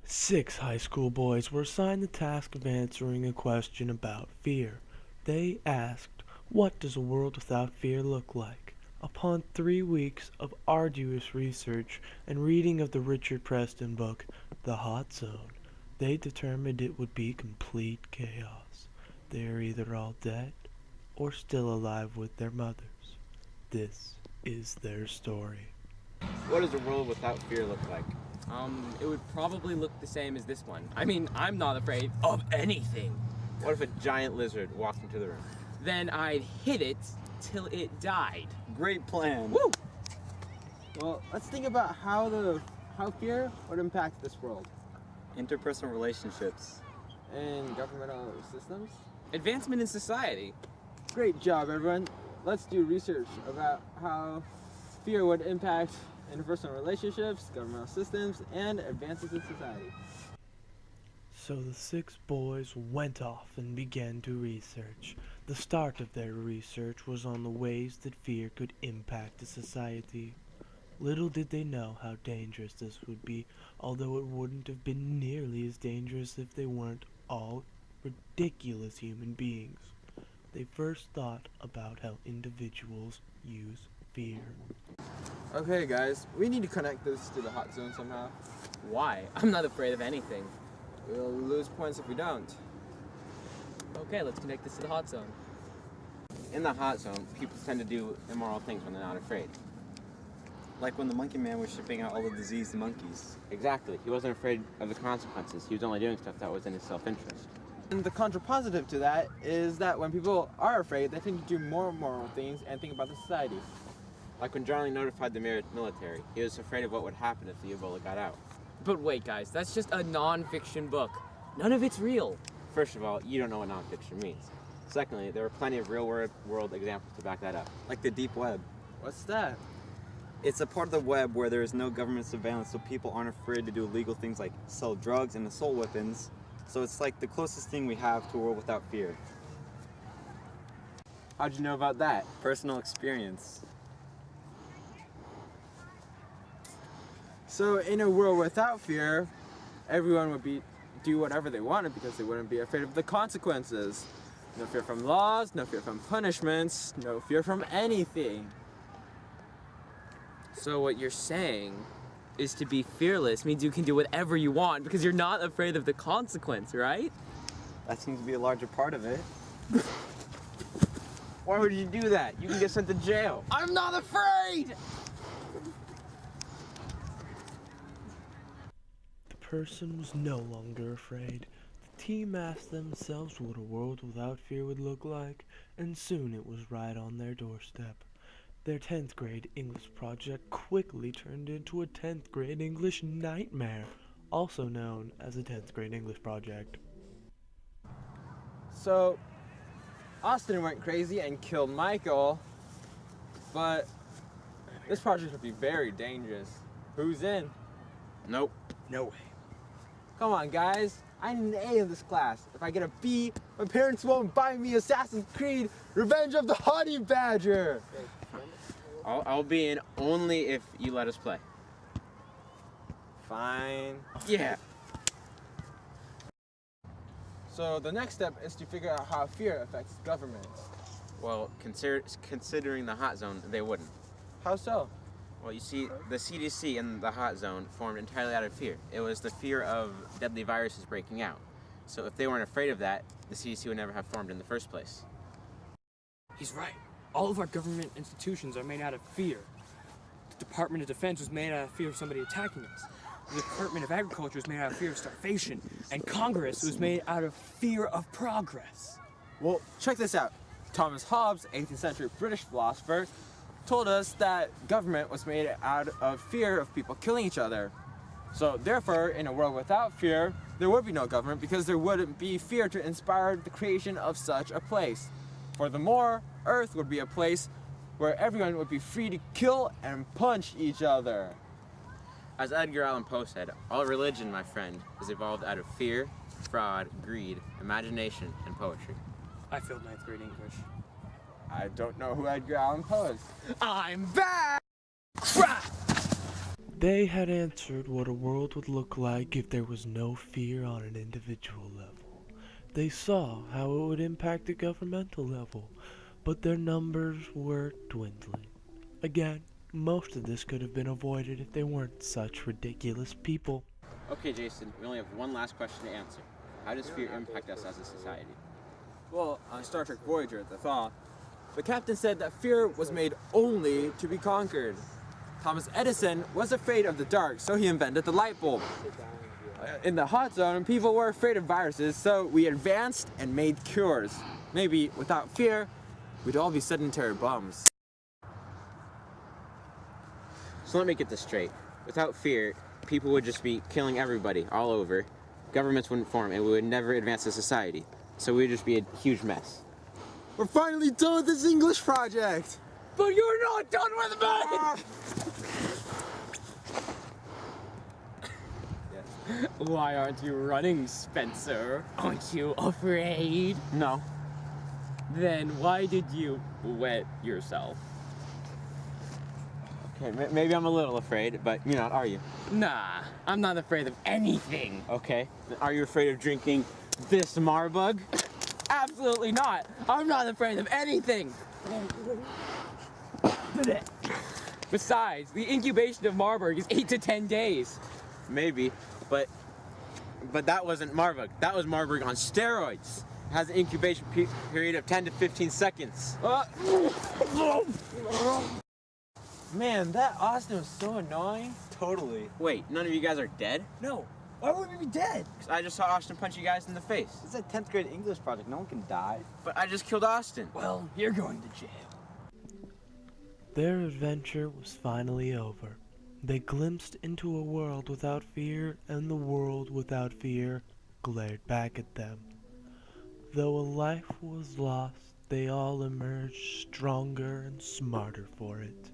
6 high school boys were assigned the task of answering a question about fear. They asked, "What does a world without fear look like?" Upon 3 weeks of arduous research and reading of the Richard Preston book, The Hot Zone, they determined it would be complete chaos. They are either all dead or still alive with their mothers. This is their story. What does a world without fear look like? It would probably look the same as this one. I mean, I'm not afraid of anything. What if a giant lizard walked into the room? Then I'd hit it till it died. Great plan. Woo! Well, let's think about how fear would impact this world Interpersonal relationships. and governmental systems. Advancement in society. Great job, everyone. Let's do research about how fear would impact interpersonal relationships, governmental systems, and advances in society. So the 6 boys went off and began to research. The start of their research was on the ways that fear could impact a society. Little did they know how dangerous this would be, although it wouldn't have been nearly as dangerous if they weren't all ridiculous human beings. They first thought about how individuals use fear. Okay, guys, we need to connect this to the hot zone somehow. Why? I'm not afraid of anything. We'll lose points if we don't. Okay, let's connect this to the hot zone. In the hot zone, people tend to do immoral things when they're not afraid. Like when the monkey man was shipping out all the diseased monkeys. Exactly. He wasn't afraid of the consequences. He was only doing stuff that was in his self-interest. And the contrapositive to that is that when people are afraid, they tend to do more moral things and think about the society. Like when Darling notified the military, he was afraid of what would happen if the Ebola got out. But wait, guys, that's just a non-fiction book. None of it's real. First of all, you don't know what nonfiction means. Secondly, there were plenty of real-world examples to back that up. Like the deep web. What's that? It's a part of the web where there is no government surveillance, so people aren't afraid to do illegal things like sell drugs and assault weapons. So it's like the closest thing we have to a world without fear. How'd you know about that? Personal experience. So in a world without fear, everyone would do whatever they wanted because they wouldn't be afraid of the consequences. No fear from laws, no fear from punishments, no fear from anything. So what you're saying is to be fearless means you can do whatever you want because you're not afraid of the consequence, right? That seems to be a larger part of it. Why would you do that? You can get sent to jail. I'm not afraid! The person was no longer afraid. The team asked themselves what a world without fear would look like, and soon it was right on their doorstep. Their 10th grade English project quickly turned into a 10th grade English nightmare, also known as a 10th grade English project. So Austin went crazy and killed Michael, but this project would be very dangerous. Who's in? Nope. No way. Come on, guys. I need an A in this class. If I get a B, my parents won't buy me Assassin's Creed Revenge of the Honey Badger. I'll be in only if you let us play. Fine. Yeah. So the next step is to figure out how fear affects government. Well, considering the hot zone, they wouldn't. How so? Well, you see, the CDC in the hot zone formed entirely out of fear. It was the fear of deadly viruses breaking out. So if they weren't afraid of that, the CDC would never have formed in the first place. He's right. All of our government institutions are made out of fear. The Department of Defense was made out of fear of somebody attacking us. The Department of Agriculture was made out of fear of starvation. And Congress was made out of fear of progress. Well, check this out. Thomas Hobbes, 18th century British philosopher, told us that government was made out of fear of people killing each other. So therefore, in a world without fear, there would be no government because there wouldn't be fear to inspire the creation of such a place. Furthermore, Earth would be a place where everyone would be free to kill and punch each other. As Edgar Allan Poe said, all religion, my friend, is evolved out of fear, fraud, greed, imagination, and poetry. I failed 9th grade English. I don't know who Edgar Allan Poe is. I'm back! The They had answered what a world would look like if there was no fear on an individual level. They saw how it would impact the governmental level, but their numbers were dwindling. Again, most of this could have been avoided if they weren't such ridiculous people. Okay, Jason, we only have one last question to answer. How does fear impact us as a society? Well, on Star Trek Voyager, the Thaw, the captain said that fear was made only to be conquered. Thomas Edison was afraid of the dark, so he invented the light bulb. In the hot zone, people were afraid of viruses, so we advanced and made cures. Maybe without fear, we'd all be sedentary bums. So let me get this straight. Without fear, people would just be killing everybody all over. Governments wouldn't form, and we would never advance as society. So we'd just be a huge mess. We're finally done with this English project! But you're not done with me! Why aren't you running, Spencer? Aren't you afraid? No. Then why did you wet yourself? Okay, maybe I'm a little afraid, but you're not, are you? Nah, I'm not afraid of anything. Okay. Then are you afraid of drinking this Marbug? Absolutely not. I'm not afraid of anything. Besides, the incubation of Marburg is 8 to 10 days. Maybe, but that wasn't Marburg. That was Marburg on steroids. It has an incubation period of 10 to 15 seconds. Man, that Austin was so annoying. Totally. Wait, none of you guys are dead? No. Why would we be dead? 'Cause I just saw Austin punch you guys in the face. It's a 10th grade English project. No one can die. But I just killed Austin. Well, you're going to jail. Their adventure was finally over. They glimpsed into a world without fear, and the world without fear glared back at them. Though a life was lost, they all emerged stronger and smarter for it.